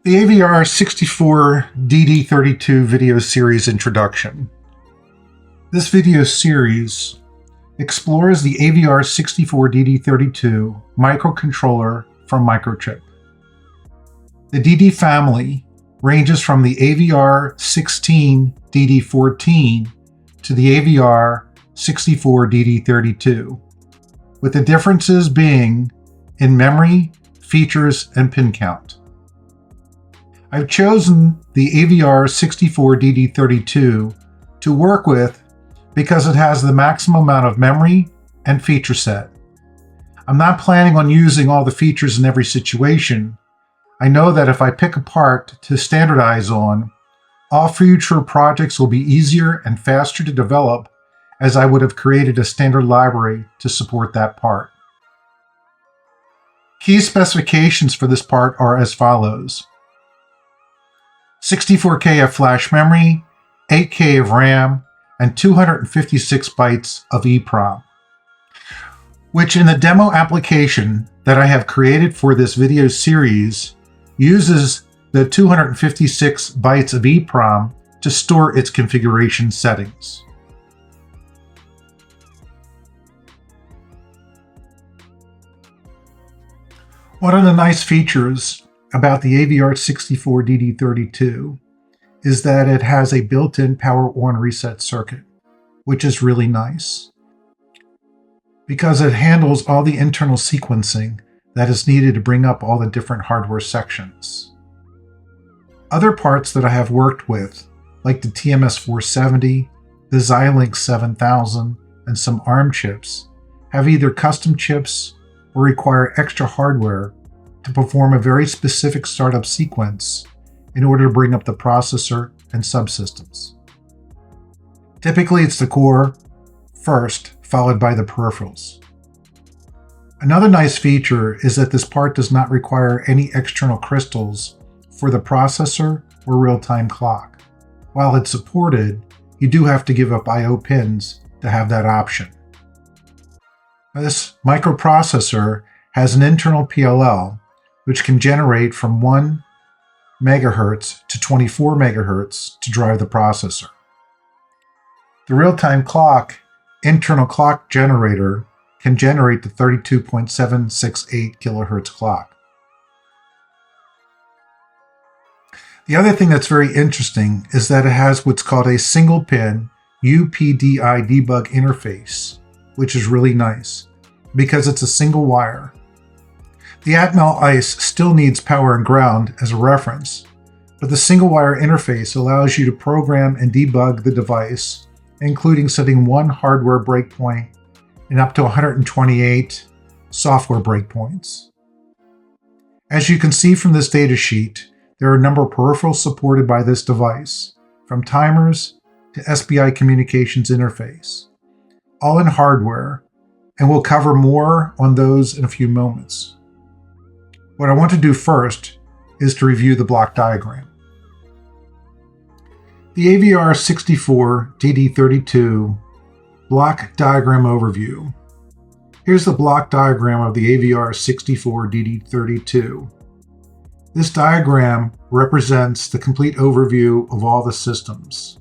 The AVR64DD32 video series introduction. This video series explores the AVR64DD32 microcontroller from Microchip. The DD family ranges from the AVR16DD14 to the AVR64DD32, with the differences being in memory, features, and pin count. I've chosen the AVR64DD32 to work with because it has the maximum amount of memory and feature set. I'm not planning on using all the features in every situation. I know that if I pick a part to standardize on, all future projects will be easier and faster to develop, as I would have created a standard library to support that part. Key specifications for this part are as follows: 64K of flash memory, 8K of RAM, and 256 bytes of EEPROM, which in the demo application that I have created for this video series uses the 256 bytes of EEPROM to store its configuration settings. One of the nice features about the AVR64DD32 is that it has a built-in power on reset circuit, which is really nice because it handles all the internal sequencing that is needed to bring up all the different hardware sections. Other parts that I have worked with, like the TMS470, the Xilinx 7000, and some ARM chips, have either custom chips or require extra hardware to perform a very specific startup sequence in order to bring up the processor and subsystems. Typically, it's the core first, followed by the peripherals. Another nice feature is that this part does not require any external crystals for the processor or real-time clock. While it's supported, you do have to give up I/O pins to have that option. This microprocessor has an internal PLL, which can generate from 1 MHz to 24 MHz to drive the processor. The real-time clock internal clock generator can generate the 32.768 kHz clock. The other thing that's very interesting is that it has what's called a single-pin UPDI debug interface, which is really nice because it's a single wire. The Atmel ICE still needs power and ground as a reference, but the single wire interface allows you to program and debug the device, including setting one hardware breakpoint and up to 128 software breakpoints. As you can see from this datasheet, there are a number of peripherals supported by this device, from timers to SPI communications interface, all in hardware, and we'll cover more on those in a few moments. What I want to do first is to review the block diagram. The AVR64DD32 block diagram overview. Here's the block diagram of the AVR64DD32. This diagram represents the complete overview of all the systems,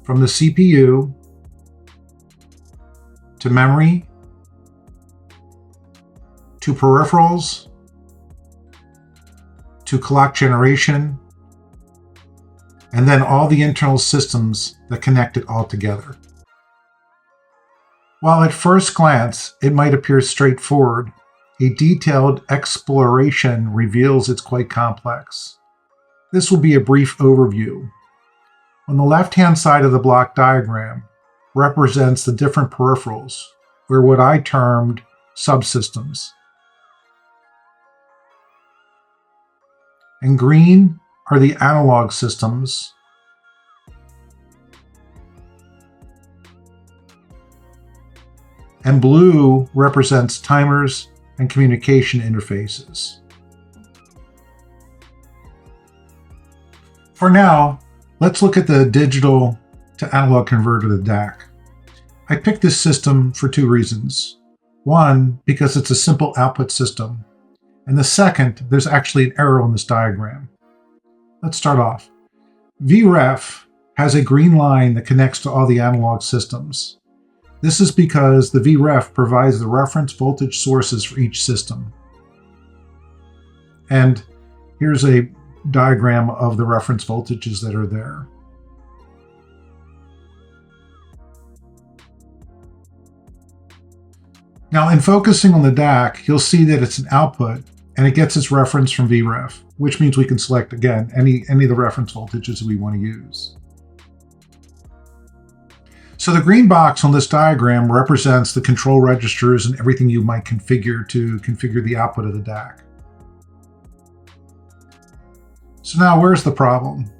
from the CPU to memory to peripherals to clock generation, and then all the internal systems that connect it all together. While at first glance it might appear straightforward, a detailed exploration reveals it's quite complex. This will be a brief overview. On the left-hand side of the block diagram represents the different peripherals, or what I termed subsystems. And green are the analog systems, and blue represents timers and communication interfaces. For now, let's look at the digital to analog converter, the DAC. I picked this system for two reasons. One, because it's a simple output system. And the second, there's actually an error on this diagram. Let's start off. VREF has a green line that connects to all the analog systems. This is because the VREF provides the reference voltage sources for each system. And here's a diagram of the reference voltages that are there. Now, in focusing on the DAC, you'll see that it's an output and it gets its reference from VREF, which means we can select, again, any of the reference voltages that we want to use. So the green box on this diagram represents the control registers and everything you might configure to configure the output of the DAC. So now where's the problem?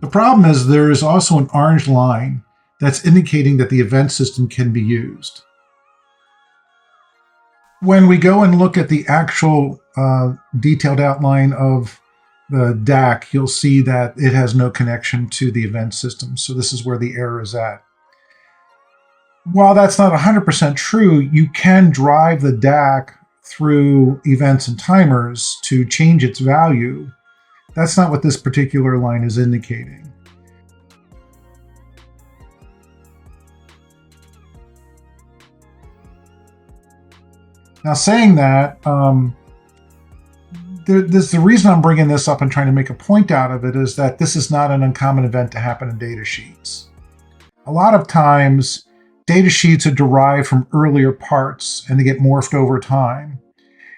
The problem is there is also an orange line that's indicating that the event system can be used. When we go and look at the actual detailed outline of the DAC, you'll see that it has no connection to the event system. So this is where the error is at. While that's not 100% true, you can drive the DAC through events and timers to change its value. That's not what this particular line is indicating. Now, saying that, the reason I'm bringing this up and trying to make a point out of it is that this is not an uncommon event to happen in data sheets. A lot of times, data sheets are derived from earlier parts and they get morphed over time.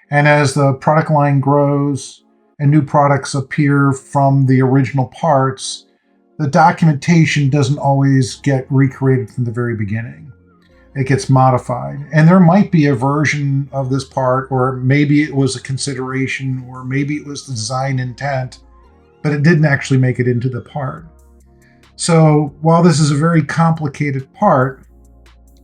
And as the product line grows and new products appear from the original parts, the documentation doesn't always get recreated from the very beginning. It gets modified. And there might be a version of this part, or maybe it was a consideration, or maybe it was the design intent, but it didn't actually make it into the part. So while this is a very complicated part,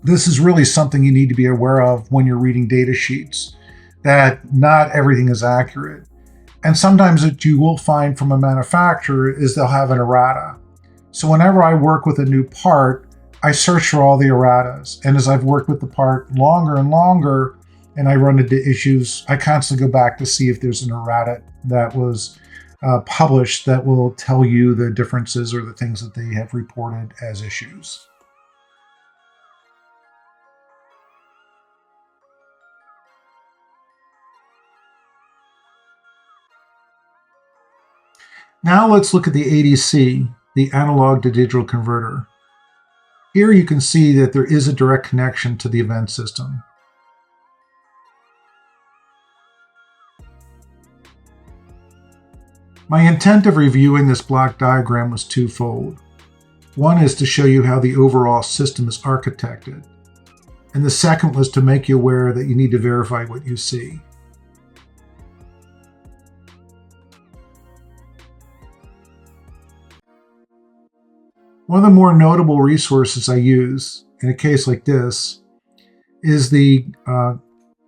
this is really something you need to be aware of when you're reading data sheets, that not everything is accurate. And sometimes what you will find from a manufacturer is they'll have an errata. So whenever I work with a new part, I search for all the erratas. And as I've worked with the part longer and longer, and I run into issues, I constantly go back to see if there's an errata that was published that will tell you the differences or the things that they have reported as issues. Now let's look at the ADC, the analog to digital converter. Here you can see that there is a direct connection to the event system. My intent of reviewing this block diagram was twofold. One is to show you how the overall system is architected, and the second was to make you aware that you need to verify what you see. One of the more notable resources I use in a case like this is the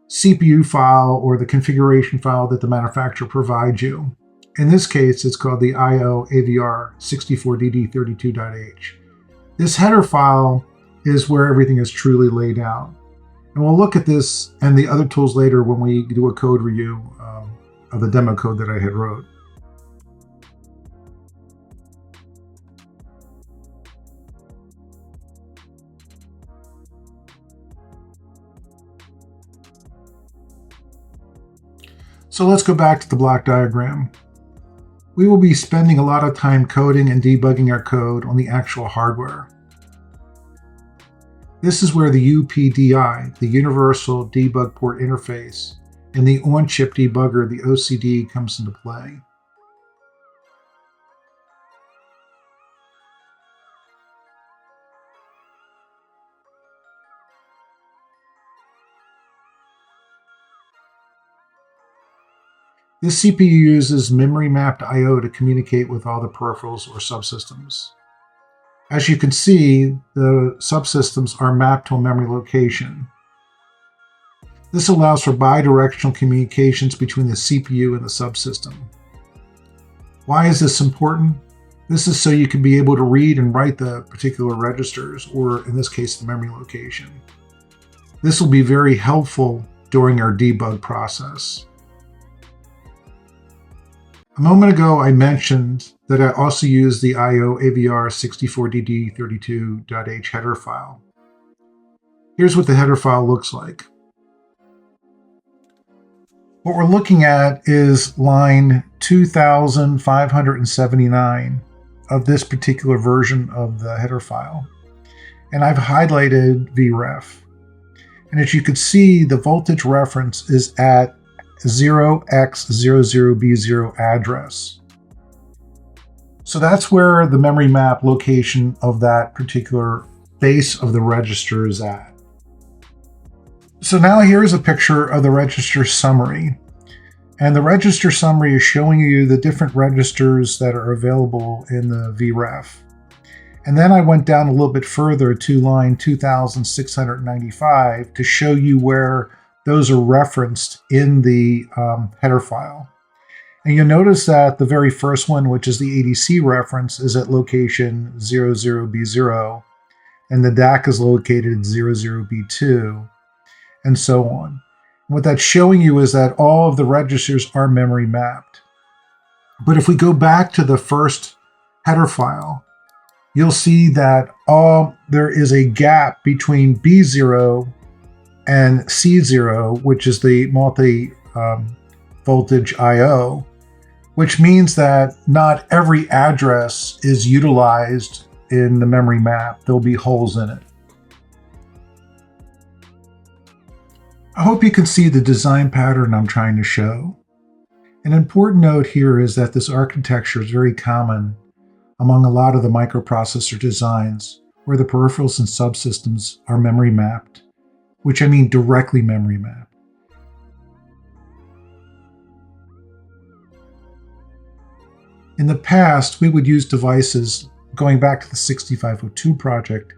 CPU file or the configuration file that the manufacturer provides you. In this case, it's called the IO AVR64DD32.h. This header file is where everything is truly laid out. And we'll look at this and the other tools later when we do a code review of the demo code that I had wrote. So let's go back to the block diagram. We will be spending a lot of time coding and debugging our code on the actual hardware. This is where the UPDI, the Universal Debug Port Interface, and the on-chip debugger, the OCD, comes into play. This CPU uses memory-mapped I/O to communicate with all the peripherals or subsystems. As you can see, the subsystems are mapped to a memory location. This allows for bidirectional communications between the CPU and the subsystem. Why is this important? This is so you can be able to read and write the particular registers, or in this case, the memory location. This will be very helpful during our debug process. A moment ago, I mentioned that I also use the IO AVR64DD32.h header file. Here's what the header file looks like. What we're looking at is line 2579 of this particular version of the header file. And I've highlighted VREF. And as you can see, the voltage reference is at 0x00B0 address. So that's where the memory map location of that particular base of the register is at. So now here's a picture of the register summary. And the register summary is showing you the different registers that are available in the VREF. And then I went down a little bit further to line 2695 to show you where those are referenced in the header file. And you'll notice that the very first one, which is the ADC reference, is at location 00B0, and the DAC is located at 00B2, and so on. What that's showing you is that all of the registers are memory mapped. But if we go back to the first header file, you'll see that there is a gap between B0 and C0, which is the multi-voltage I/O, which means that not every address is utilized in the memory map. There'll be holes in it. I hope you can see the design pattern I'm trying to show. An important note here is that this architecture is very common among a lot of the microprocessor designs where the peripherals and subsystems are memory mapped, which I mean directly memory mapped. In the past, we would use devices, going back to the 6502 project,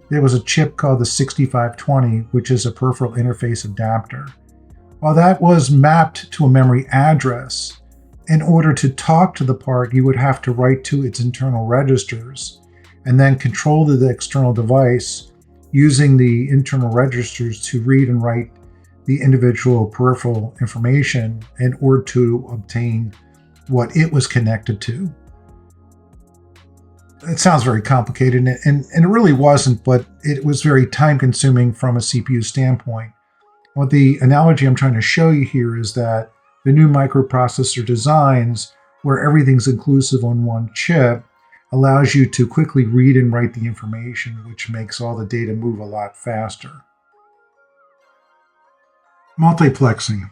there was a chip called the 6520, which is a peripheral interface adapter. While that was mapped to a memory address, in order to talk to the part, you would have to write to its internal registers and then control the external device using the internal registers to read and write the individual peripheral information in order to obtain what it was connected to. It sounds very complicated, and it really wasn't, but it was very time-consuming from a CPU standpoint. What the analogy I'm trying to show you here is that the new microprocessor designs, where everything's inclusive on one chip, allows you to quickly read and write the information, which makes all the data move a lot faster. Multiplexing.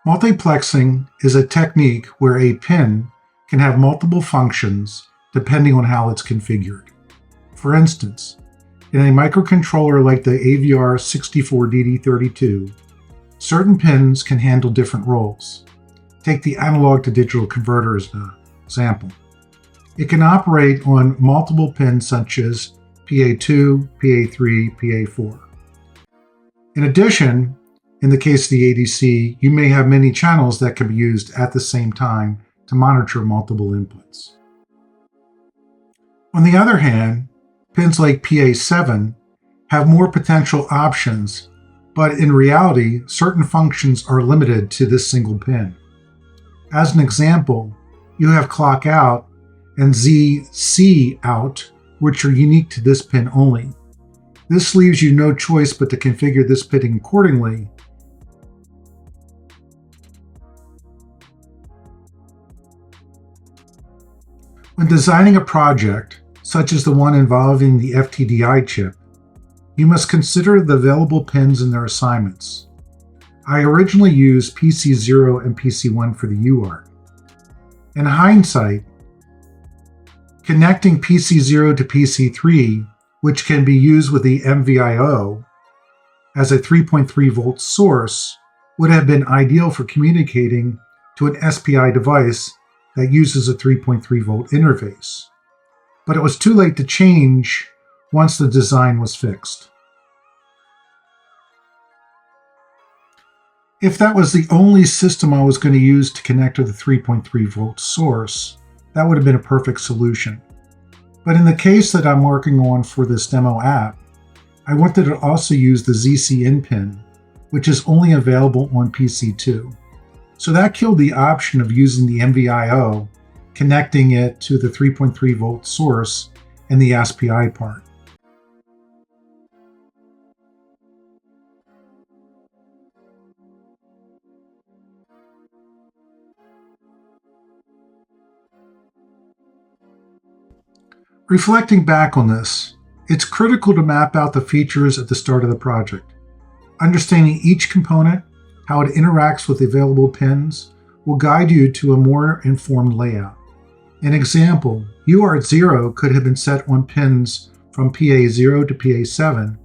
Multiplexing is a technique where a pin can have multiple functions depending on how it's configured. For instance, in a microcontroller like the AVR64DD32, certain pins can handle different roles. Take the analog to digital converter as an example. It can operate on multiple pins such as PA2, PA3, PA4. In addition, in the case of the ADC, you may have many channels that can be used at the same time to monitor multiple inputs. On the other hand, pins like PA7 have more potential options, but in reality, certain functions are limited to this single pin. As an example, you have clock out and ZC out, which are unique to this pin only. This leaves you no choice but to configure this pin accordingly. When designing a project, such as the one involving the FTDI chip, you must consider the available pins and their assignments. I originally used PC0 and PC1 for the UART. In hindsight, connecting PC0 to PC3, which can be used with the MVIO as a 3.3 volt source, would have been ideal for communicating to an SPI device that uses a 3.3 volt interface. But it was too late to change once the design was fixed. If that was the only system I was going to use to connect to the 3.3 volt source, that would have been a perfect solution. But in the case that I'm working on for this demo app, I wanted to also use the ZC in pin, which is only available on PC2. So that killed the option of using the MVIO, connecting it to the 3.3 volt source and the SPI part. Reflecting back on this, it's critical to map out the features at the start of the project. Understanding each component, how it interacts with the available pins, will guide you to a more informed layout. An example, UART0 could have been set on pins from PA0 to PA7,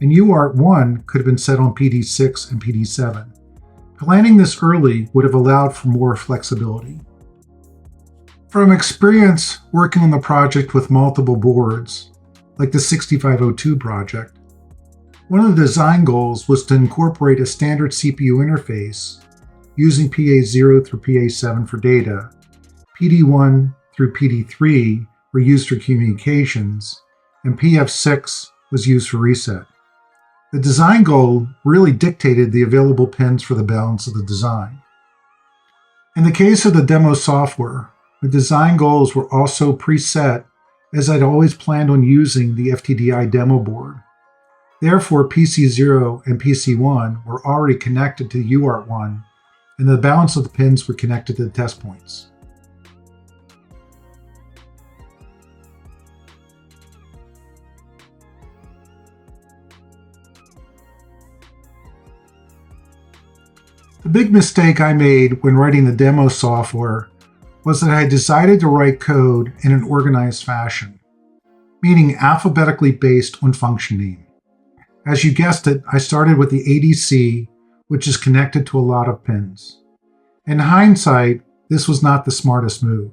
and UART1 could have been set on PD6 and PD7. Planning this early would have allowed for more flexibility. From experience working on the project with multiple boards, like the 6502 project, one of the design goals was to incorporate a standard CPU interface using PA0 through PA7 for data, PD1 through PD3 were used for communications, and PF6 was used for reset. The design goal really dictated the available pins for the balance of the design. In the case of the demo software, the design goals were also preset, as I'd always planned on using the FTDI demo board. Therefore, PC0 and PC1 were already connected to UART1, and the balance of the pins were connected to the test points. The big mistake I made when writing the demo software was that I decided to write code in an organized fashion, meaning alphabetically based on function name. As you guessed it, I started with the ADC, which is connected to a lot of pins. In hindsight, this was not the smartest move.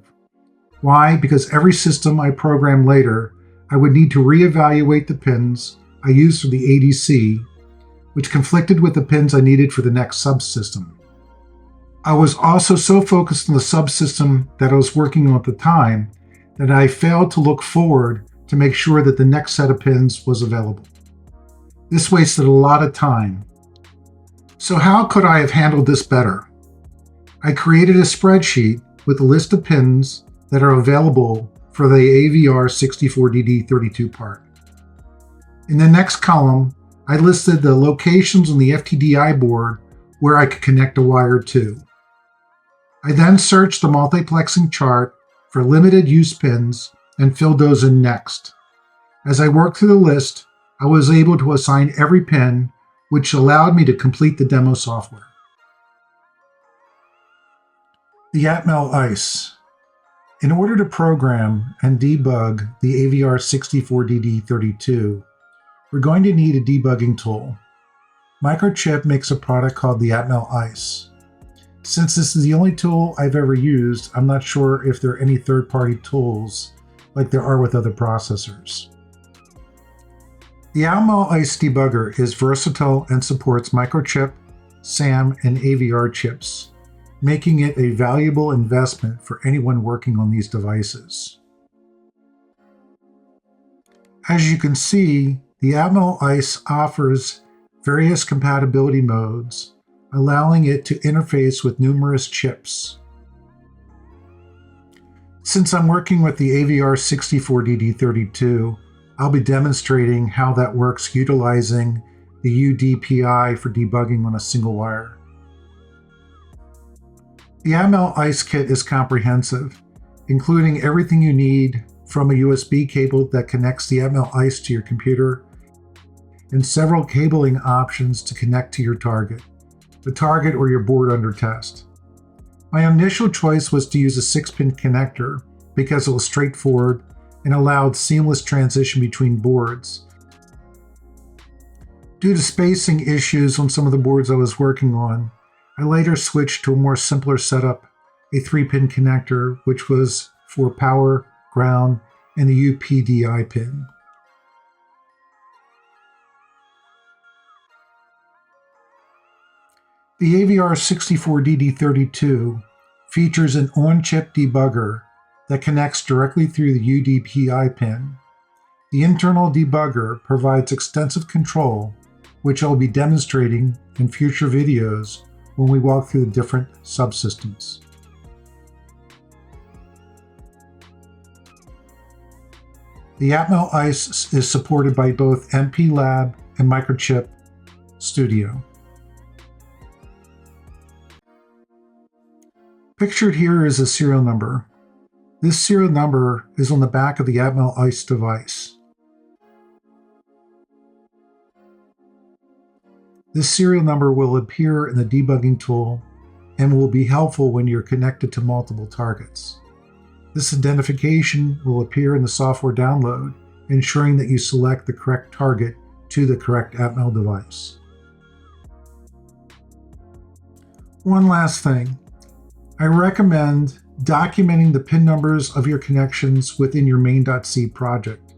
Why? Because every system I programmed later, I would need to reevaluate the pins I used for the ADC, which conflicted with the pins I needed for the next subsystem. I was also so focused on the subsystem that I was working on at the time that I failed to look forward to make sure that the next set of pins was available. This wasted a lot of time. So how could I have handled this better? I created a spreadsheet with a list of pins that are available for the AVR64DD32 part. In the next column, I listed the locations on the FTDI board where I could connect a wire to. I then searched the multiplexing chart for limited use pins and filled those in next. As I worked through the list, I was able to assign every pin, which allowed me to complete the demo software. The Atmel ICE. In order to program and debug the AVR64DD32, we're going to need a debugging tool. Microchip makes a product called the Atmel ICE. Since this is the only tool I've ever used, I'm not sure if there are any third-party tools like there are with other processors. The Atmel ICE debugger is versatile and supports Microchip, SAM, and AVR chips, making it a valuable investment for anyone working on these devices. As you can see, the Atmel ICE offers various compatibility modes, allowing it to interface with numerous chips. Since I'm working with the AVR64DD32, I'll be demonstrating how that works utilizing the UPDI for debugging on a single wire. The Atmel ICE kit is comprehensive, including everything you need from a USB cable that connects the Atmel ICE to your computer, and several cabling options to connect to your target, the target or your board under test. My initial choice was to use a 6-pin connector because it was straightforward and allowed seamless transition between boards. Due to spacing issues on some of the boards I was working on, I later switched to a more simpler setup, a 3-pin connector, which was for power, ground, and the UPDI pin. The AVR64DD32 features an on-chip debugger that connects directly through the UPDI pin. The internal debugger provides extensive control, which I'll be demonstrating in future videos when we walk through the different subsystems. The Atmel ICE is supported by both MPLAB and Microchip Studio. Pictured here is a serial number. This serial number is on the back of the Atmel ICE device. This serial number will appear in the debugging tool and will be helpful when you're connected to multiple targets. This identification will appear in the software download, ensuring that you select the correct target to the correct Atmel device. One last thing. I recommend documenting the PIN numbers of your connections within your main.c project.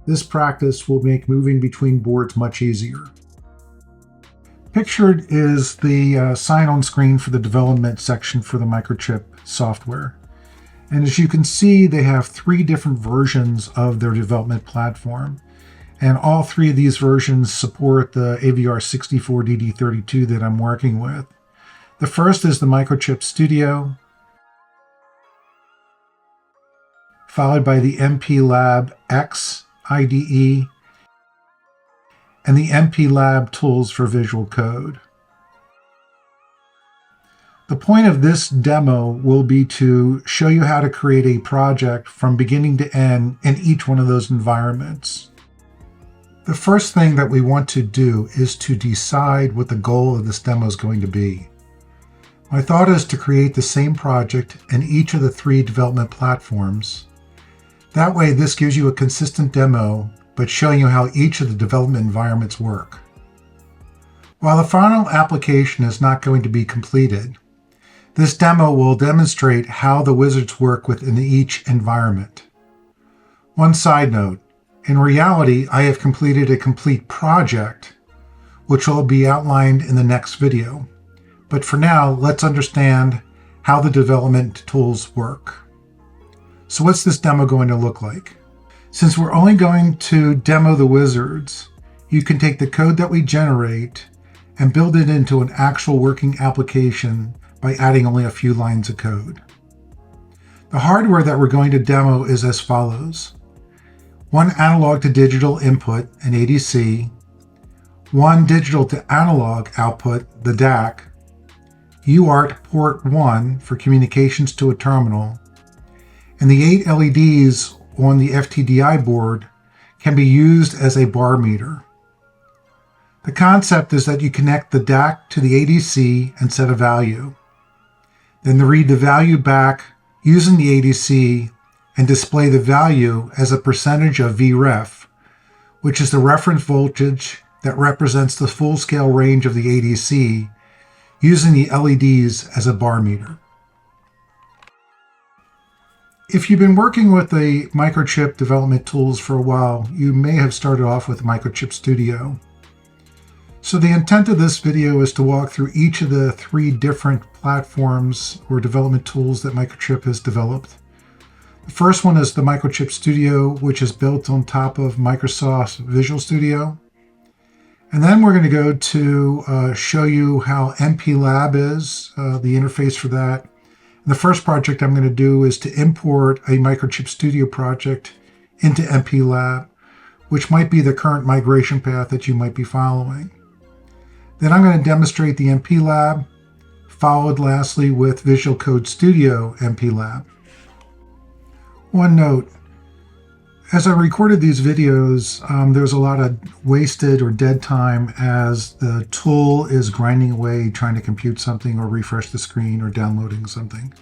This practice will make moving between boards much easier. Pictured is the sign-on screen for the development section for the Microchip software. And as you can see, they have 3 different versions of their development platform. And all 3 of these versions support the AVR64DD32 that I'm working with. The first is the Microchip Studio, followed by the MPLAB X IDE, and the MPLAB tools for visual code. The point of this demo will be to show you how to create a project from beginning to end in each one of those environments. The first thing that we want to do is to decide what the goal of this demo is going to be. My thought is to create the same project in each of the 3 development platforms. That way, this gives you a consistent demo, but showing you how each of the development environments work. While the final application is not going to be completed, this demo will demonstrate how the wizards work within each environment. One side note, in reality, I have completed a complete project, which will be outlined in the next video. But for now, let's understand how the development tools work. So what's this demo going to look like? Since we're only going to demo the wizards, you can take the code that we generate and build it into an actual working application by adding only a few lines of code. The hardware that we're going to demo is as follows. 1 analog to digital input, an ADC, 1 digital to analog output, the DAC, UART port 1 for communications to a terminal, and the 8 LEDs on the FTDI board can be used as a bar meter. The concept is that you connect the DAC to the ADC and set a value. Then read the value back using the ADC and display the value as a percentage of VREF, which is the reference voltage that represents the full-scale range of the ADC, using the LEDs as a bar meter. If you've been working with the Microchip development tools for a while, you may have started off with Microchip Studio. So the intent of this video is to walk through each of the 3 different platforms or development tools that Microchip has developed. The first one is the Microchip Studio, which is built on top of Microsoft's Visual Studio. And then we're going to go to show you how MPLAB is, the interface for that. And the first project I'm going to do is to import a Microchip Studio project into MPLAB, which might be the current migration path that you might be following. Then I'm going to demonstrate the MPLAB, followed lastly with Visual Code Studio MPLAB. One note, as I recorded these videos, there's a lot of wasted or dead time as the tool is grinding away trying to compute something or refresh the screen or downloading something.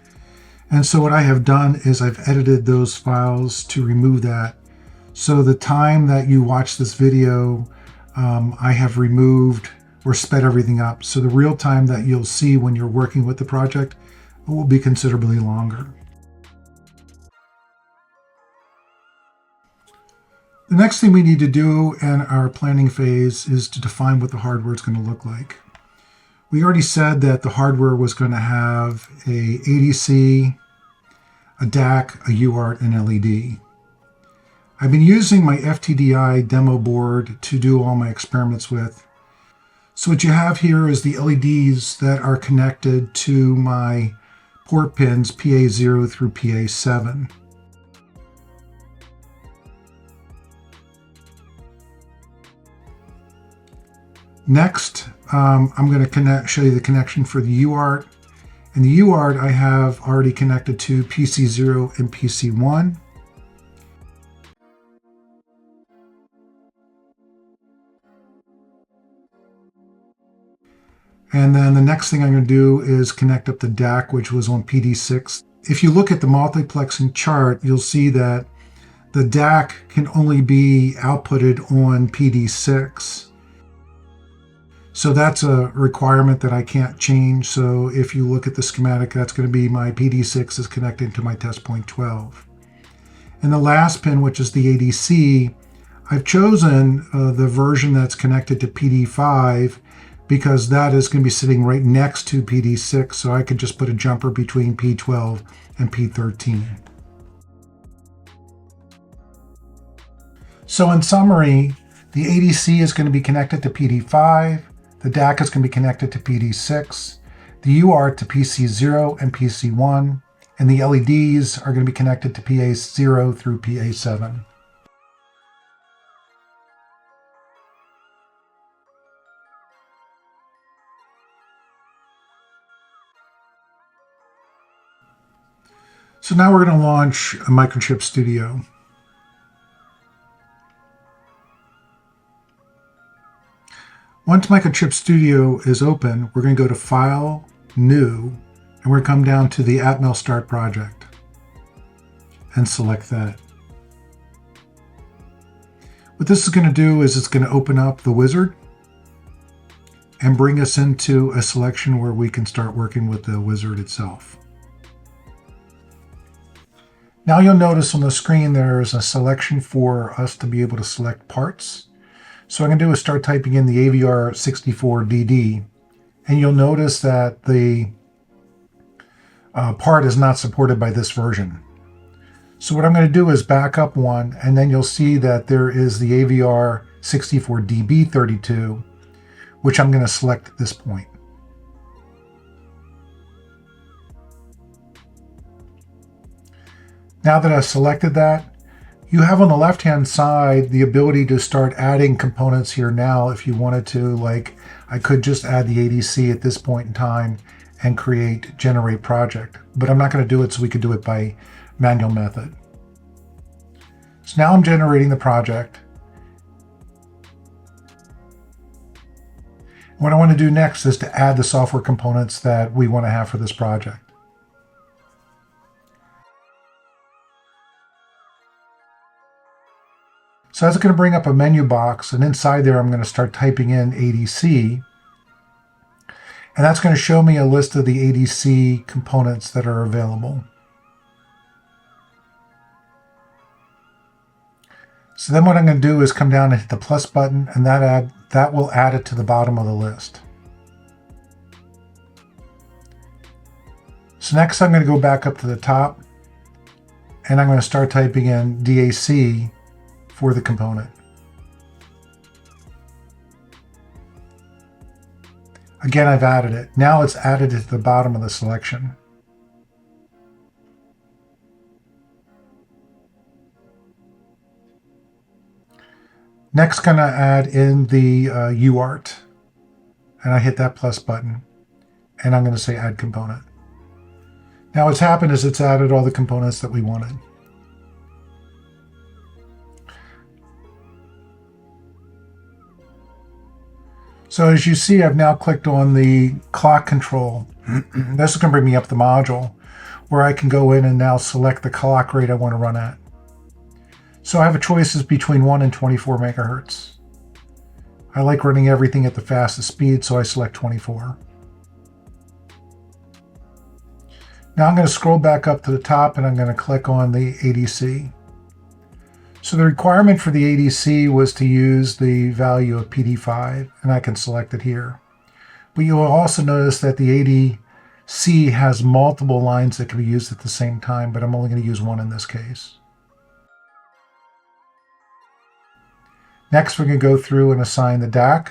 And so what I have done is I've edited those files to remove that. So the time that you watch this video, I have removed or sped everything up. So the real time that you'll see when you're working with the project will be considerably longer. The next thing we need to do in our planning phase is to define what the hardware is going to look like. We already said that the hardware was going to have a ADC, a DAC, a UART, and LED. I've been using my FTDI demo board to do all my experiments with. So what you have here is the LEDs that are connected to my port pins PA0 through PA7. Next, I'm going to show you the connection for the UART. In the UART, I have already connected to PC0 and PC1. And then the next thing I'm going to do is connect up the DAC, which was on PD6. If you look at the multiplexing chart, you'll see that the DAC can only be outputted on PD6. So that's a requirement that I can't change. So if you look at the schematic, that's going to be my PD6 is connected to my test point 12. And the last pin, which is the ADC, I've chosen the version that's connected to PD5 because that is going to be sitting right next to PD6, so I could just put a jumper between P12 and P13. So in summary, the ADC is going to be connected to PD5, the DAC is going to be connected to PD6, the UART to PC0 and PC1, and the LEDs are going to be connected to PA0 through PA7. So now we're going to launch a Microchip Studio. Once Microchip Studio is open, we're going to go to File, New, and we're going to come down to the Atmel Start project and select that. What this is going to do is it's going to open up the wizard and bring us into a selection where we can start working with the wizard itself. Now you'll notice on the screen there is a selection for us to be able to select parts. So what I'm going to do is start typing in the AVR64DD, and you'll notice that the part is not supported by this version. So what I'm going to do is back up one, and then you'll see that there is the AVR64DD32, which I'm going to select at this point. Now that I've selected that, you have on the left-hand side the ability to start adding components here now if you wanted to. Like, I could just add the ADC at this point in time and create generate project, but I'm not going to do it, so we could do it by manual method. So now I'm generating the project. What I want to do next is to add the software components that we want to have for this project. So that's going to bring up a menu box, and inside there I'm going to start typing in ADC, and that's going to show me a list of the ADC components that are available. So then what I'm going to do is come down and hit the plus button, and that will add it to the bottom of the list. So next I'm going to go back up to the top, and I'm going to start typing in DAC for the component. Again, I've added it. Now it's added to the bottom of the selection. Next, going to add in the UART, and I hit that plus button, and I'm going to say add component. Now what's happened is it's added all the components that we wanted. So as you see, I've now clicked on the clock control. This is going to bring me up the module where I can go in and now select the clock rate I want to run at. So I have choices between 1 and 24 megahertz. I like running everything at the fastest speed, so I select 24. Now I'm going to scroll back up to the top, and I'm going to click on the ADC. So the requirement for the ADC was to use the value of PD5, and I can select it here. But you'll also notice that the ADC has multiple lines that can be used at the same time, but I'm only going to use one in this case. Next, we're going to go through and assign the DAC.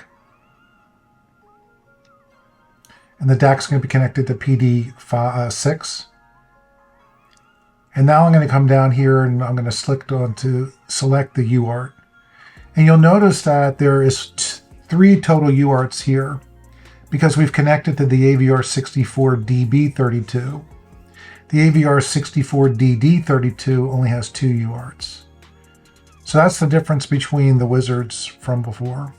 And the DAC is going to be connected to PD6. And now I'm going to come down here and I'm going to select the UART. And you'll notice that there is 3 total UARTs here because we've connected to the AVR64DD32. The AVR64DD32 only has 2 UARTs. So that's the difference between the wizards from before.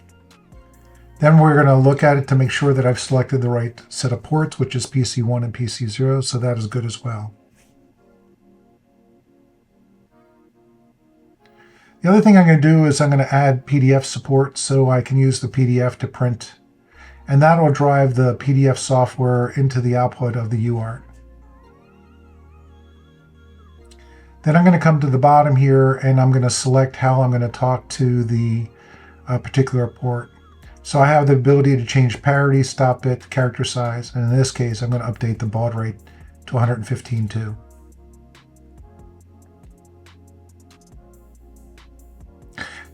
Then we're going to look at it to make sure that I've selected the right set of ports, which is PC1 and PC0, so that is good as well. The other thing I'm going to do is I'm going to add PDF support so I can use the PDF to print, and that will drive the PDF software into the output of the UART. Then I'm going to come to the bottom here and I'm going to select how I'm going to talk to the particular port. So I have the ability to change parity, stop bit, character size, and in this case I'm going to update the baud rate to 115.2.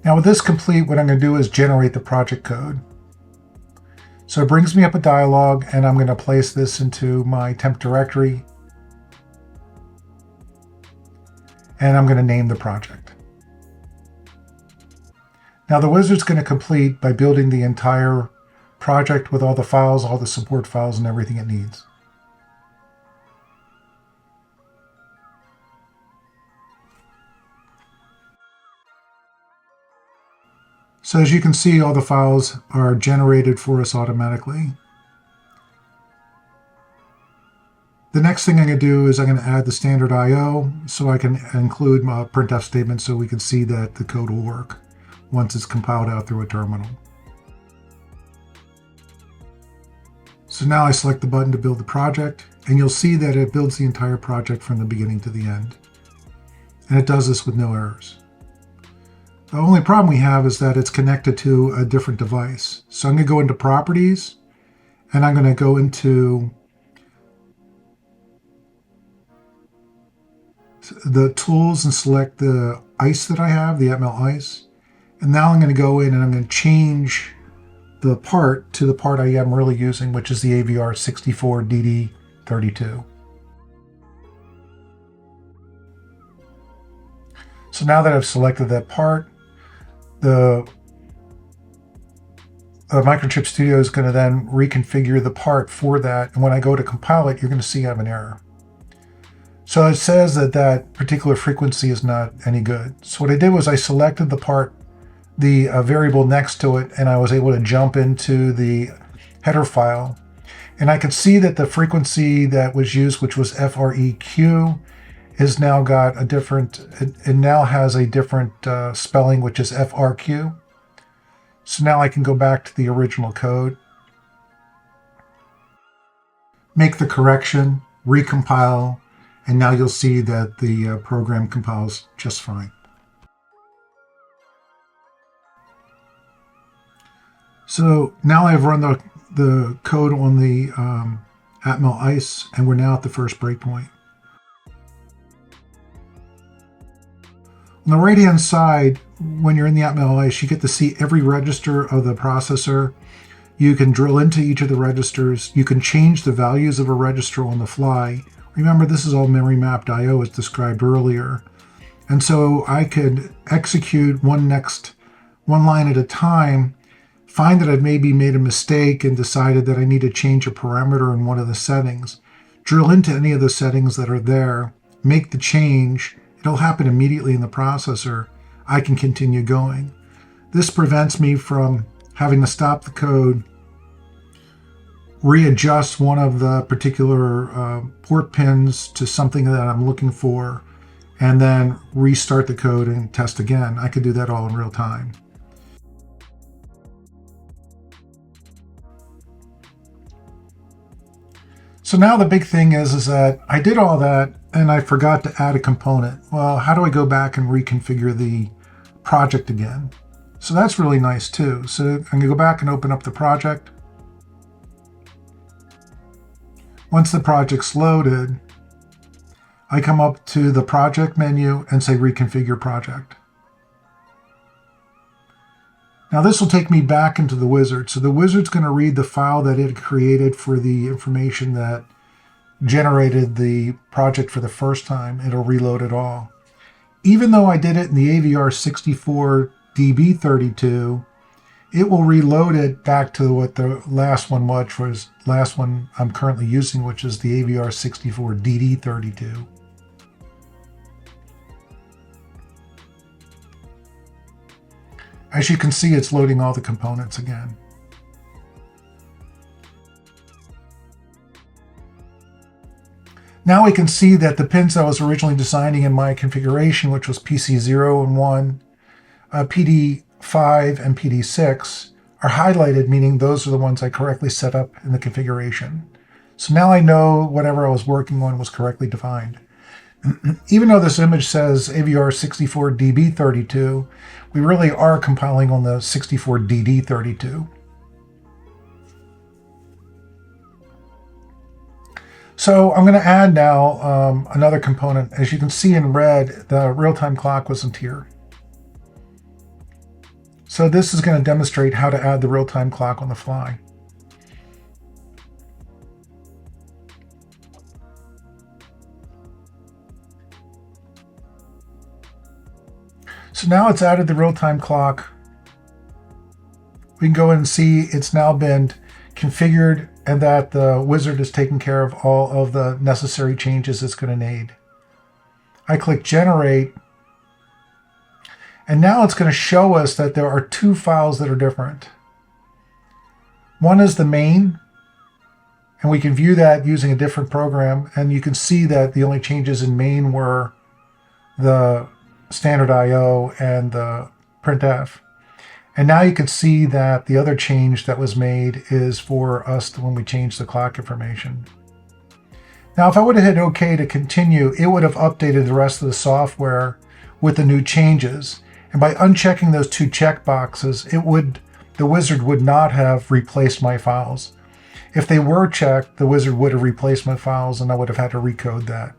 Now with this complete, what I'm going to do is generate the project code. So it brings me up a dialog and I'm going to place this into my temp directory. And I'm going to name the project. Now the wizard's going to complete by building the entire project with all the files, all the support files, and everything it needs. So as you can see, all the files are generated for us automatically. The next thing I'm going to do is I'm going to add the standard I/O so I can include my printf statement so we can see that the code will work once it's compiled out through a terminal. So now I select the button to build the project, and you'll see that it builds the entire project from the beginning to the end. And it does this with no errors. The only problem we have is that it's connected to a different device. So I'm going to go into Properties, and I'm going to go into the tools and select the ICE that I have, the Atmel ICE. And now I'm going to go in and I'm going to change the part to the part I am really using, which is the AVR64DD32. So now that I've selected that part, the Microchip Studio is going to then reconfigure the part for that. And when I go to compile it, you're going to see I have an error. So it says that that particular frequency is not any good. So what I did was I selected the part, the variable next to it, and I was able to jump into the header file. And I could see that the frequency that was used, which was FREQ, is now got a different, it now has a different spelling, which is FRQ. So now I can go back to the original code, make the correction, recompile, and now you'll see that the program compiles just fine. So now I've run the code on the Atmel ICE, and we're now at the first breakpoint. On the right-hand side, when you're in the Atmel ICE, you get to see every register of the processor. You can drill into each of the registers. You can change the values of a register on the fly. Remember, this is all memory mapped I/O as described earlier. And so I could execute one line at a time, find that I've maybe made a mistake and decided that I need to change a parameter in one of the settings, drill into any of the settings that are there, make the change. It'll happen immediately in the processor. I can continue going. This prevents me from having to stop the code, readjust one of the particular port pins to something that I'm looking for, and then restart the code and test again. I could do that all in real time. So now the big thing is that I did all that and I forgot to add a component. Well, how do I go back and reconfigure the project again? So that's really nice too. So I'm going to go back and open up the project. Once the project's loaded, I come up to the project menu and say reconfigure project. Now this will take me back into the wizard. So the wizard's going to read the file that it created for the information that generated the project for the first time. It'll reload it all. Even though I did it in the AVR64DD32, it will reload it back to what the last one was last one I'm currently using, which is the AVR64DD32. As you can see, it's loading all the components again. Now we can see that the pins I was originally designing in my configuration, which was PC0 and 1, PD5 and PD6, are highlighted, meaning those are the ones I correctly set up in the configuration. So now I know whatever I was working on was correctly defined. Even though this image says AVR64DB32, we really are compiling on the 64DD32. So I'm going to add now another component. As you can see in red, the real-time clock wasn't here. So this is going to demonstrate how to add the real-time clock on the fly. So now it's added the real-time clock. We can go in and see it's now been configured and that the wizard is taking care of all of the necessary changes it's going to need. I click generate, and now it's going to show us that there are two files that are different. One is the main, and we can view that using a different program, and you can see that the only changes in main were the standard I/O and the printf. And now you can see that the other change that was made is for us when we change the clock information. Now, if I would have hit OK to continue, it would have updated the rest of the software with the new changes. And by unchecking those two checkboxes, the wizard would not have replaced my files. If they were checked, the wizard would have replaced my files and I would have had to recode that.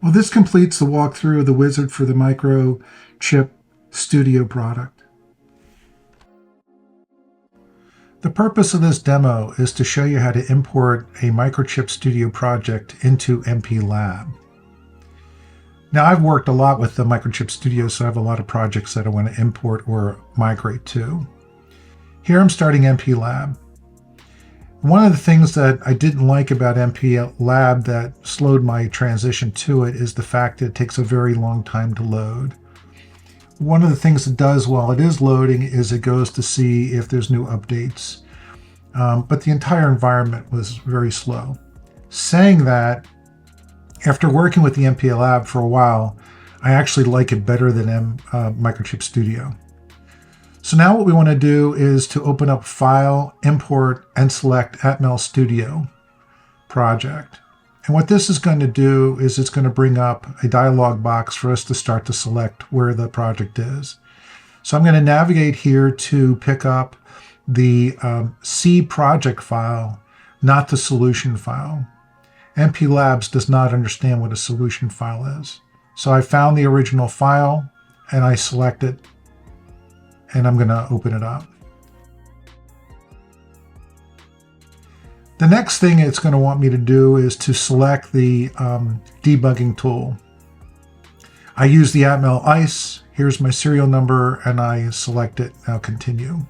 Well, this completes the walkthrough of the wizard for the Microchip Studio product. The purpose of this demo is to show you how to import a Microchip Studio project into MPLAB. Now, I've worked a lot with the Microchip Studio, so I have a lot of projects that I want to import or migrate to. Here I'm starting MPLAB. One of the things that I didn't like about MPLAB that slowed my transition to it is the fact that it takes a very long time to load. One of the things it does while it is loading is it goes to see if there's new updates. But the entire environment was very slow. Saying that, after working with the MPLAB for a while, I actually like it better than Microchip Studio. So now what we want to do is to open up File, Import, and select Atmel Studio project. And what this is going to do is it's going to bring up a dialog box for us to start to select where the project is. So I'm going to navigate here to pick up the C project file, not the solution file. MPLAB does not understand what a solution file is. So I found the original file and I select it. And I'm going to open it up. The next thing it's going to want me to do is to select the debugging tool. I use the Atmel ICE. Here's my serial number, and I select it. Now continue.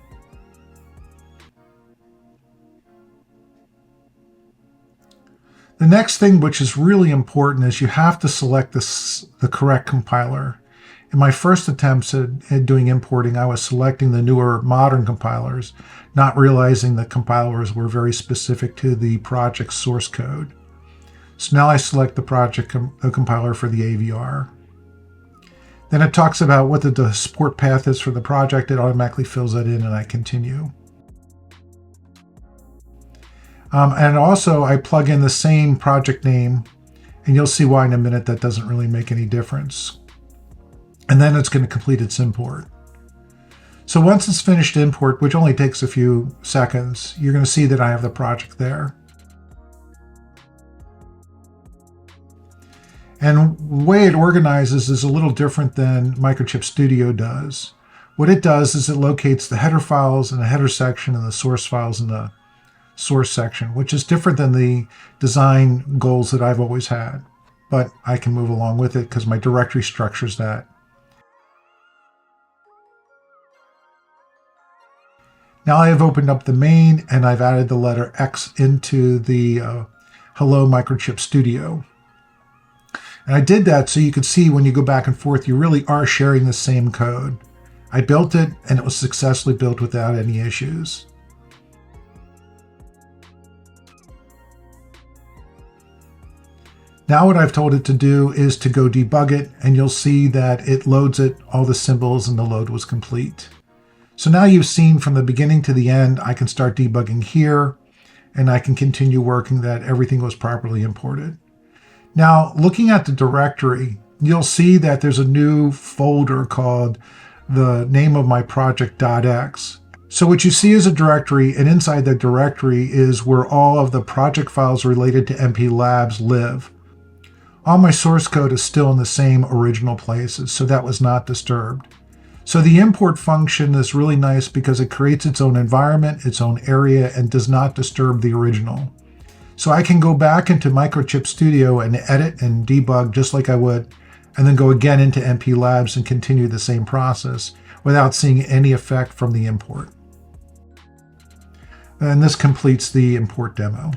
The next thing, which is really important, is you have to select the correct compiler. In my first attempts at doing importing, I was selecting the newer modern compilers, not realizing that compilers were very specific to the project source code. So now I select the project compiler for the AVR. Then it talks about what the support path is for the project. It automatically fills that in and I continue. And also I plug in the same project name, and you'll see why in a minute that doesn't really make any difference. And then it's going to complete its import. So once it's finished import, which only takes a few seconds, you're going to see that I have the project there. And the way it organizes is a little different than Microchip Studio does. What it does is it locates the header files in the header section and the source files in the source section, which is different than the design goals that I've always had. But I can move along with it because my directory structures that. Now I have opened up the main and I've added the letter X into the Hello Microchip Studio. And I did that so you could see when you go back and forth, you really are sharing the same code. I built it and it was successfully built without any issues. Now what I've told it to do is to go debug it, and you'll see that it loads it, all the symbols, and the load was complete. So now you've seen from the beginning to the end, I can start debugging here, and I can continue working that everything was properly imported. Now, looking at the directory, you'll see that there's a new folder called the name of my project.x. So what you see is a directory, and inside that directory is where all of the project files related to MP Labs live. All my source code is still in the same original places, so that was not disturbed. So the import function is really nice because it creates its own environment, its own area, and does not disturb the original. So I can go back into Microchip Studio and edit and debug just like I would, and then go again into MP Labs and continue the same process without seeing any effect from the import. And this completes the import demo.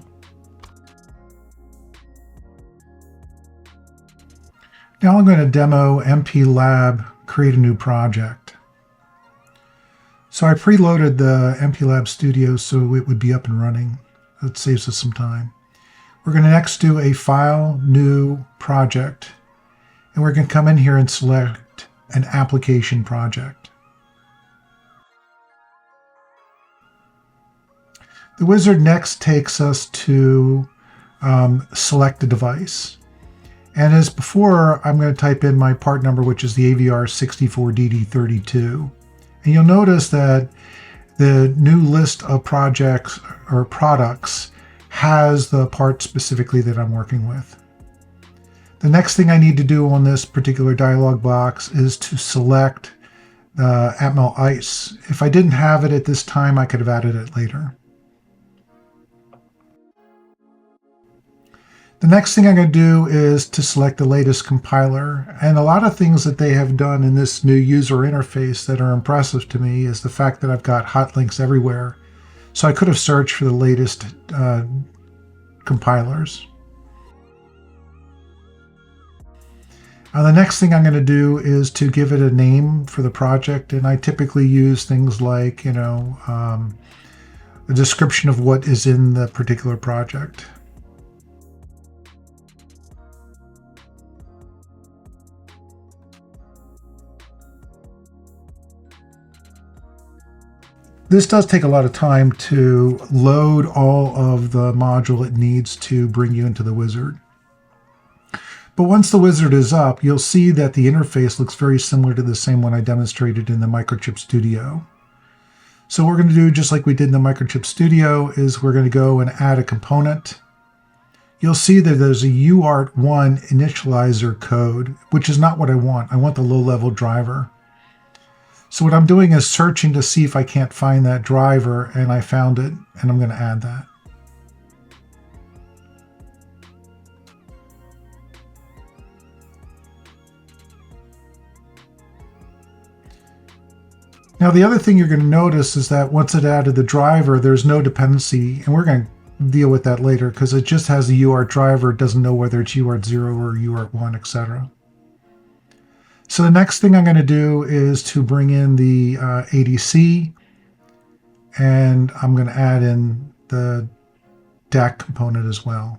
Now I'm going to demo MP Lab, create a new project. So I preloaded the MP Lab Studio so it would be up and running. That saves us some time. We're going to next do a File, New, Project. And we're going to come in here and select an application project. The wizard next takes us to select a device. And as before, I'm going to type in my part number, which is the AVR64DD32. And you'll notice that the new list of projects or products has the part specifically that I'm working with. The next thing I need to do on this particular dialog box is to select Atmel ICE. If I didn't have it at this time, I could have added it later. The next thing I'm going to do is to select the latest compiler. And a lot of things that they have done in this new user interface that are impressive to me is the fact that I've got hot links everywhere. So I could have searched for the latest compilers. The next thing I'm going to do is to give it a name for the project. And I typically use things like, a description of what is in the particular project. This does take a lot of time to load all of the module it needs to bring you into the wizard. But once the wizard is up, you'll see that the interface looks very similar to the same one I demonstrated in the Microchip Studio. So what we're going to do, just like we did in the Microchip Studio, is we're going to go and add a component. You'll see that there's a UART1 initializer code, which is not what I want. I want the low-level driver. So what I'm doing is searching to see if I can't find that driver, and I found it, and I'm going to add that. Now the other thing you're going to notice is that once it added the driver, there's no dependency, and we're going to deal with that later because it just has the UART driver. It doesn't know whether it's UART0 or UART1, etc. So the next thing I'm going to do is to bring in the ADC, and I'm going to add in the DAC component as well.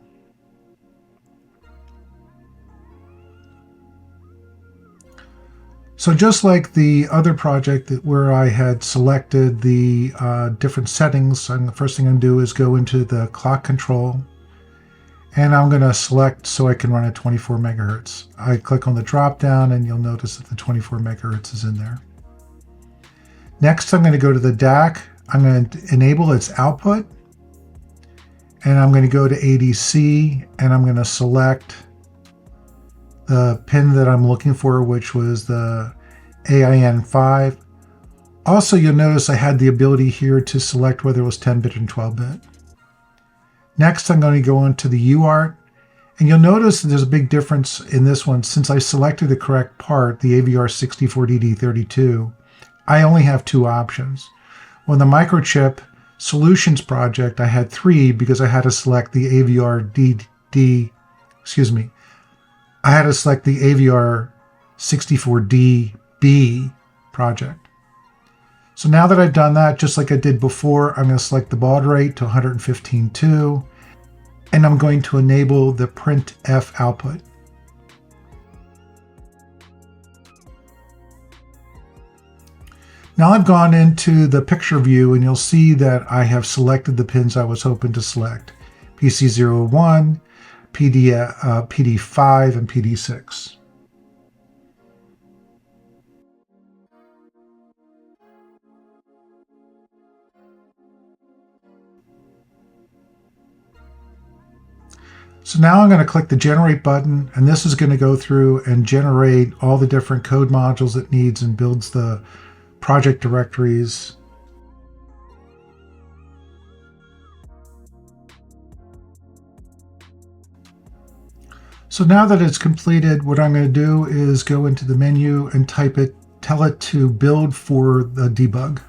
So just like the other project where I had selected the different settings, and the first thing I'm going to do is go into the clock control, and I'm going to select so I can run at 24 megahertz. I click on the drop down and you'll notice that the 24 megahertz is in there. Next, I'm going to go to the DAC. I'm going to enable its output, and I'm going to go to ADC, and I'm going to select the pin that I'm looking for, which was the AIN5. Also, you'll notice I had the ability here to select whether it was 10-bit and 12-bit. Next, I'm going to go into the UART, and you'll notice that there's a big difference in this one. Since I selected the correct part, the AVR64DD32, I only have 2 options. On the Microchip Solutions project, I had 3 because I had to select the I had to select the AVR64DB project. So now that I've done that, just like I did before, I'm going to select the baud rate to 115.2, and I'm going to enable the printf output. Now I've gone into the picture view, and you'll see that I have selected the pins I was hoping to select: PC01, PD5, and PD6. So now I'm going to click the Generate button, and this is going to go through and generate all the different code modules it needs and builds the project directories. So now that it's completed, what I'm going to do is go into the menu and tell it to build for the debug.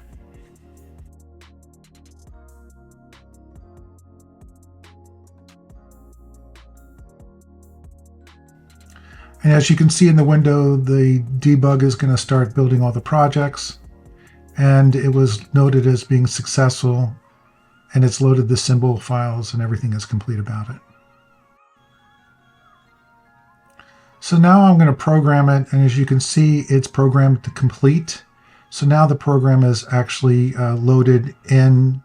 And as you can see in the window, the debug is going to start building all the projects, and it was noted as being successful, and it's loaded the symbol files and everything is complete about it. So now I'm going to program it, and as you can see, it's programmed to complete. So now the program is actually loaded in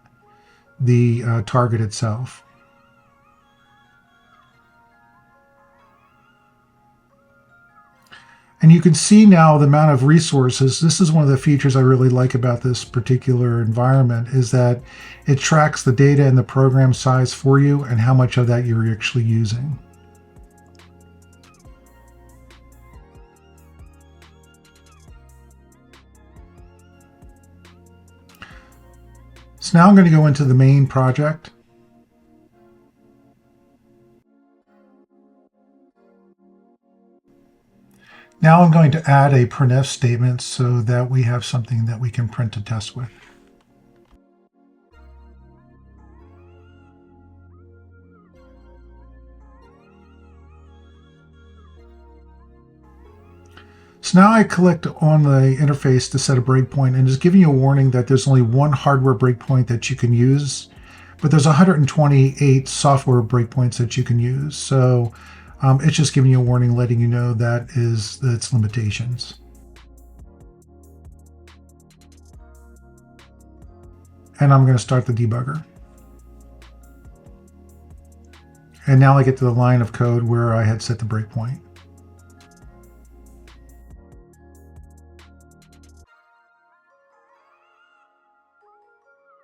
the target itself. And you can see now the amount of resources. This is one of the features I really like about this particular environment, is that it tracks the data and the program size for you and how much of that you're actually using. So now I'm going to go into the main project. Now I'm going to add a printf statement so that we have something that we can print to test with. So now I clicked on the interface to set a breakpoint, and it's giving you a warning that there's only one hardware breakpoint that you can use, but there's 128 software breakpoints that you can use. So it's just giving you a warning, letting you know that is its limitations. And I'm going to start the debugger. And now I get to the line of code where I had set the breakpoint.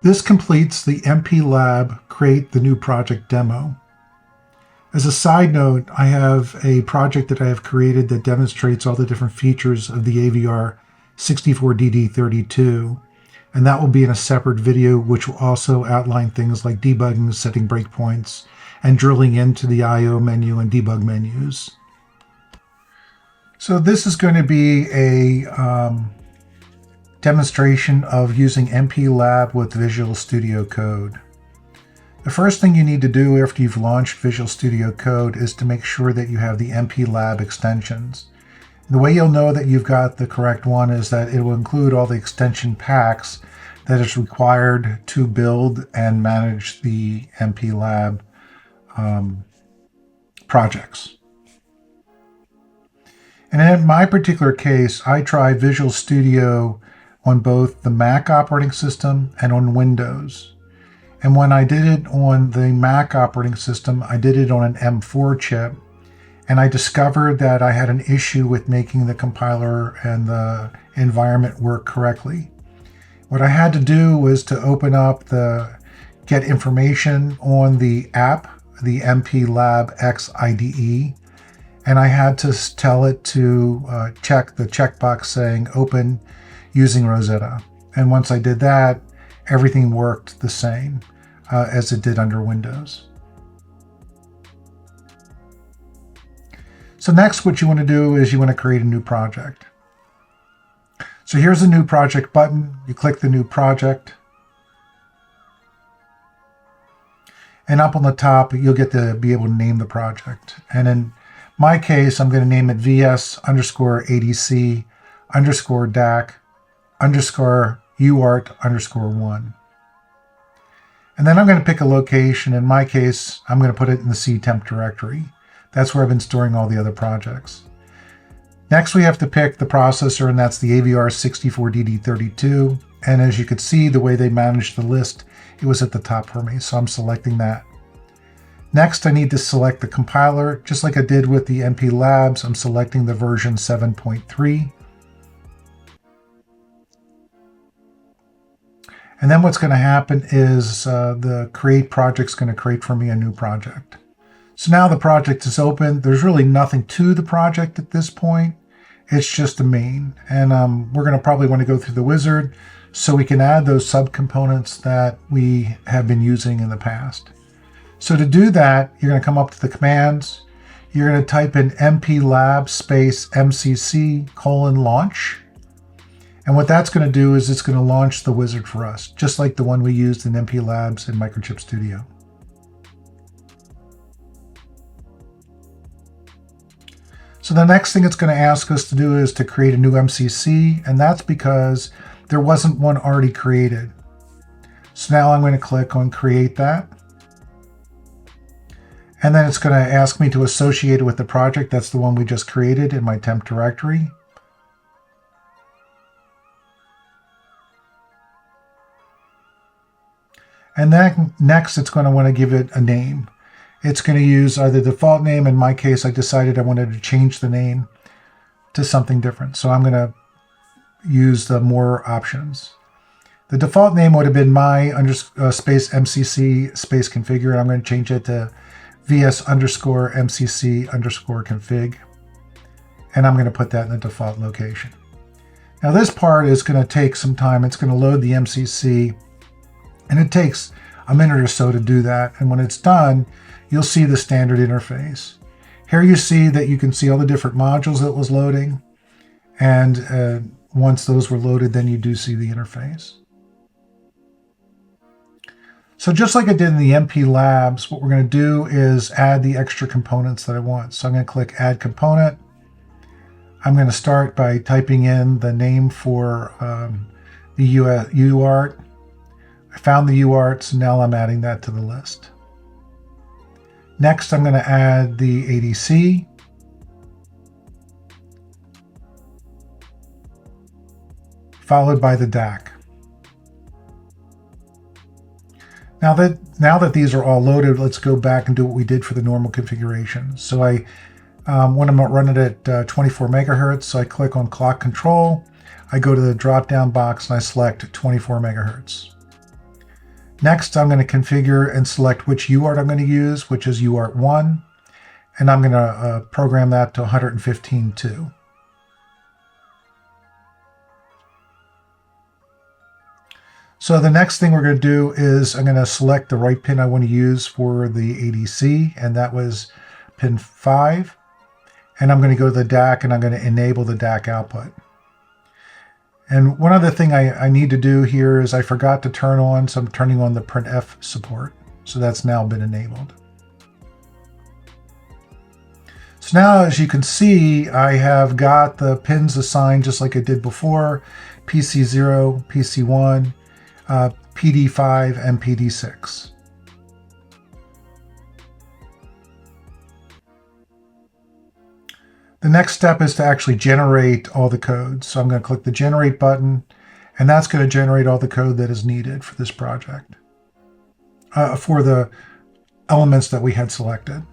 This completes the MP-Lab Create the New Project demo. As a side note, I have a project that I have created that demonstrates all the different features of the AVR64DD32, and that will be in a separate video, which will also outline things like debugging, setting breakpoints, and drilling into the I/O menu and debug menus. So this is going to be a demonstration of using MP-Lab with Visual Studio Code. The first thing you need to do after you've launched Visual Studio Code is to make sure that you have the MP-Lab extensions. The way you'll know that you've got the correct one is that it will include all the extension packs that is required to build and manage the MP-Lab projects. And in my particular case, I tried Visual Studio on both the Mac operating system and on Windows. And when I did it on the Mac operating system, I did it on an M4 chip, and I discovered that I had an issue with making the compiler and the environment work correctly. What I had to do was to open up the Get Information on the app, the MP-Lab X IDE, and I had to tell it to check the checkbox saying open using Rosetta. And once I did that, everything worked the same as it did under Windows. So next, what you want to do is you want to create a new project. So here's a new project button. You click the new project. And up on the top, you'll get to be able to name the project. And in my case, I'm going to name it VS_ADC_DAC_UART_1. And then I'm going to pick a location. In my case, I'm going to put it in the C temp directory. That's where I've been storing all the other projects. Next, we have to pick the processor, and that's the AVR64DD32. And as you could see, the way they managed the list, it was at the top for me, so I'm selecting that. Next, I need to select the compiler. Just like I did with the MP Labs, I'm selecting the version 7.3. And then what's going to happen is the create project's going to create for me a new project. So now the project is open. There's really nothing to the project at this point. It's just a main. And we're going to probably want to go through the wizard so we can add those subcomponents that we have been using in the past. So to do that, you're going to come up to the commands. You're going to type in mplab space mcc:launch. And what that's going to do is it's going to launch the wizard for us, just like the one we used in MP Labs and Microchip Studio. So the next thing it's going to ask us to do is to create a new MCC, and that's because there wasn't one already created. So now I'm going to click on create that. And then it's going to ask me to associate it with the project. That's the one we just created in my temp directory. And then next, it's going to want to give it a name. It's going to use either the default name. In my case, I decided I wanted to change the name to something different. So I'm going to use the more options. The default name would have been my space MCC space configure. I'm going to change it to VS_MCC_config. And I'm going to put that in the default location. Now this part is going to take some time. It's going to load the MCC. And it takes a minute or so to do that. And when it's done, you'll see the standard interface. Here you see that you can see all the different modules that was loading. And once those were loaded, then you do see the interface. So just like I did in the MP Labs, what we're going to do is add the extra components that I want. So I'm going to click Add Component. I'm going to start by typing in the name for the UART. I found the UART, so now I'm adding that to the list. Next, I'm going to add the ADC. Followed by the DAC. Now that these are all loaded, let's go back and do what we did for the normal configuration. So I want to run it at 24 megahertz, so I click on Clock Control. I go to the drop-down box and I select 24 megahertz. Next, I'm going to configure and select which UART I'm going to use, which is UART1, and I'm going to program that to 115.2. So the next thing we're going to do is I'm going to select the right pin I want to use for the ADC, and that was pin 5. And I'm going to go to the DAC and I'm going to enable the DAC output. And one other thing I need to do here is I forgot to turn on, so I'm turning on the printf support. So that's now been enabled. So now, as you can see, I have got the pins assigned just like I did before: PC0, PC1, PD5, and PD6. The next step is to actually generate all the code. So I'm going to click the Generate button, and that's going to generate all the code that is needed for this project, for the elements that we had selected.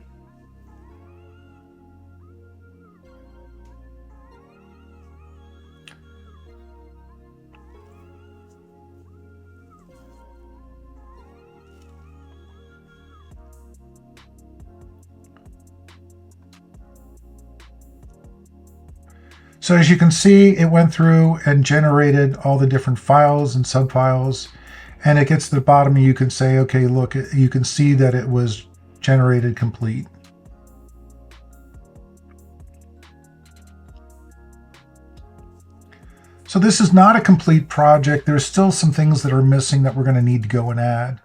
So as you can see, it went through and generated all the different files and subfiles, and it gets to the bottom and you can say, okay, look, you can see that it was generated complete. So this is not a complete project. There's still some things that are missing that we're going to need to go and add.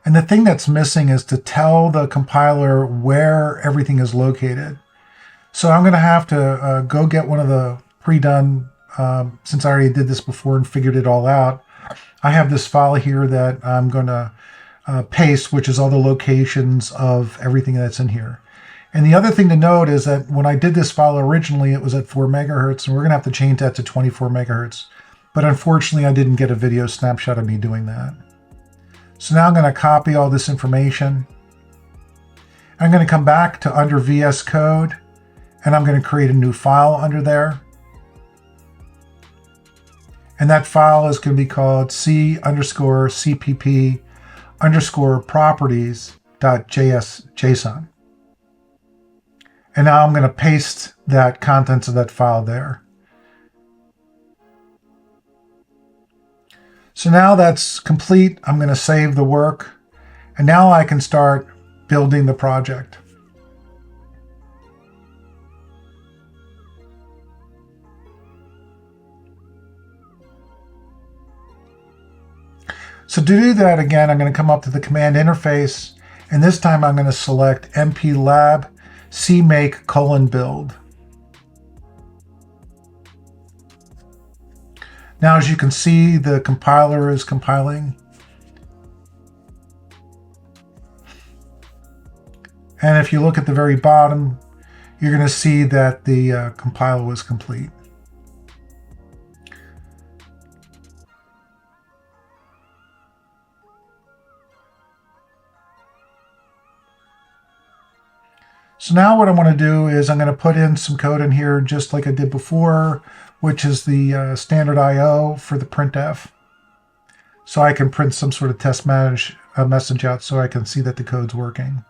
And the thing that's missing is to tell the compiler where everything is located. So I'm going to have to go get one of the pre-done, since I already did this before and figured it all out. I have this file here that I'm going to paste, which is all the locations of everything that's in here. And the other thing to note is that when I did this file originally, it was at 4 megahertz, and we're going to have to change that to 24 megahertz. But unfortunately, I didn't get a video snapshot of me doing that. So now I'm going to copy all this information. I'm going to come back to under VS Code, and I'm going to create a new file under there. And that file is going to be called c_cpp_properties.json. And now I'm going to paste that contents of that file there. So now that's complete. I'm going to save the work. And now I can start building the project. So to do that, again, I'm going to come up to the command interface, and this time I'm going to select mplab cmake:build. Now, as you can see, the compiler is compiling. And if you look at the very bottom, you're going to see that the compiler was complete. So now what I want to do is I'm going to put in some code in here just like I did before, which is the standard I/O for the printf. So I can print some sort of test message out so I can see that the code's working.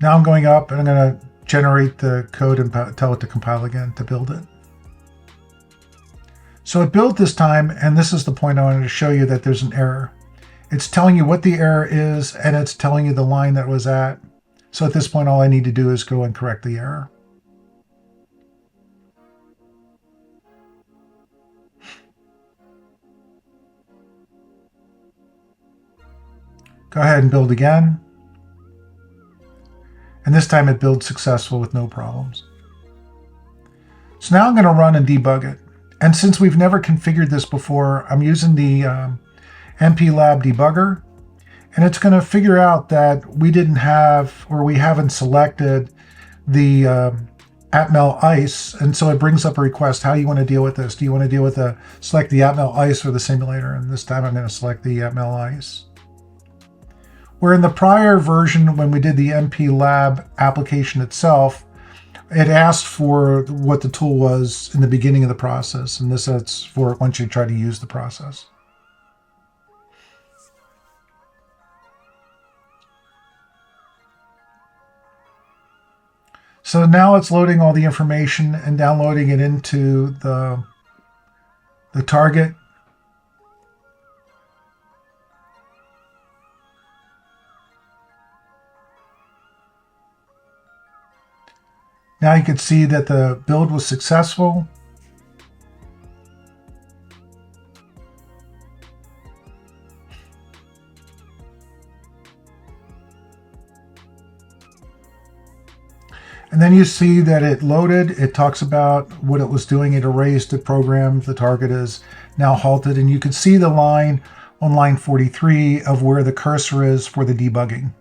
Now I'm going up and I'm going to generate the code and tell it to compile again to build it. So it built this time, and this is the point I wanted to show you that there's an error. It's telling you what the error is, and it's telling you the line that it was at. So at this point, all I need to do is go and correct the error. Go ahead and build again. And this time it builds successful with no problems. So now I'm going to run and debug it. And since we've never configured this before, I'm using the mplab debugger. And it's going to figure out that we didn't have, or we haven't selected the atmel ICE. And so it brings up a request. How do you want to deal with this? Do you want to deal with select the atmel ICE or the simulator? And this time I'm going to select the atmel ICE. Where in the prior version, when we did the mplab application itself, it asked for what the tool was in the beginning of the process. And this is for once you try to use the process. So now it's loading all the information and downloading it into the target. Now you can see that the build was successful. And then you see that it loaded. It talks about what it was doing. It erased the program. The target is now halted. And you can see the line on line 43 of where the cursor is for the debugging.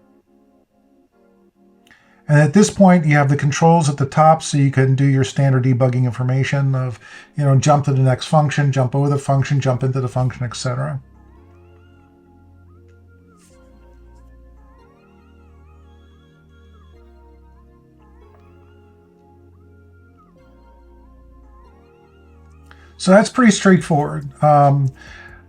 And at this point, you have the controls at the top, so you can do your standard debugging information of, jump to the next function, jump over the function, jump into the function, etc. So that's pretty straightforward.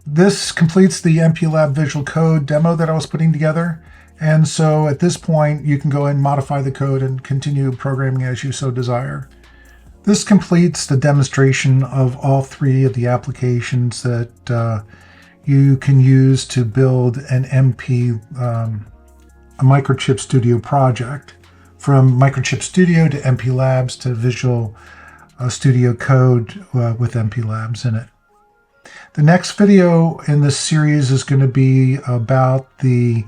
This completes the MPLAB Visual Code demo that I was putting together. And so at this point, you can go and modify the code and continue programming as you so desire. This completes the demonstration of all three of the applications that you can use to build an a Microchip Studio project. From Microchip Studio to MP Labs to Visual Studio Code with MP Labs in it. The next video in this series is going to be about the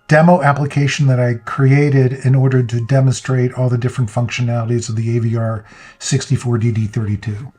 demo application that I created in order to demonstrate all the different functionalities of the AVR64DD32.